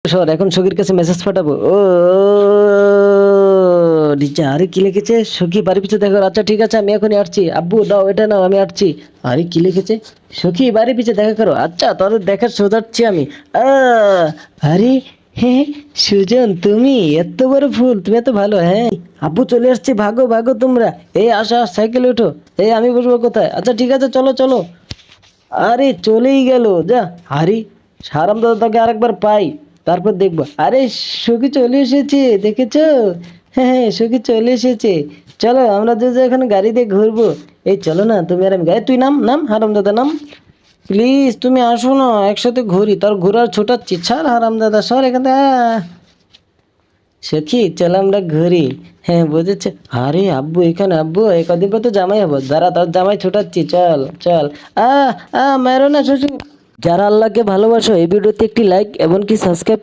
সর এখন সখীর কাছে মেসেজ পাঠাবো। ও রিচা, আরে কি লিখেছে? সখী বাড়ি পিছে দেখো। আচ্ছা ঠিক আছে, আমি এখনই আসছি। আব্বু দাও এটা, নাও আমি আসছি। আরে কি লিখেছে? সখী বাড়ি পিছে দেখা করো। আচ্ছা তোদের দেখা সোজাচ্ছি আমি। আরে হে, সুজন তুমি? এত বড় ফুল, তুমি এত ভালো। হ্যাঁ আব্বু চলে আসছে, ভাগো ভাগো তোমরা। এই আসো, সাইকেলে ওঠো। এই আমি বসবো কোথায়? আচ্ছা ঠিক আছে, চলো চলো। আরে চলেই গেল যা। আরে সারাম দাদা, তাকে আরেকবার পাই তারপর দেখবো। আরে সখী চলে এসেছে, দেখেছো? হ্যাঁ হ্যাঁ, সখী চলে এসেছে। চলো আমরা যে এখন গাড়ি দিয়ে ঘুরবো। এই চলো না, তুমি আর আমি গাড়ি, তুই নাম নাম, হারাম দাদা নাম। প্লিজ তুমি আসো না, একসাথে ঘুরি। তোর ঘোরার ছোটাচ্ছি, ছাড় হারাম দাদা, সর এখান থেকে। সখী চল আমরা ঘুরি। হ্যাঁ বুঝেছে। আরে আব্বু এখানে? আব্বু এই কদিন পর তো জামাই হবো, দাঁড়া তোর জামাই ছোটাচ্ছি, চল চল। মেরো না শ্বশুর। যারা আল্লাহকে ভালোবাসো এই ভিডিওতে একটি লাইক এবং কি সাবস্ক্রাইব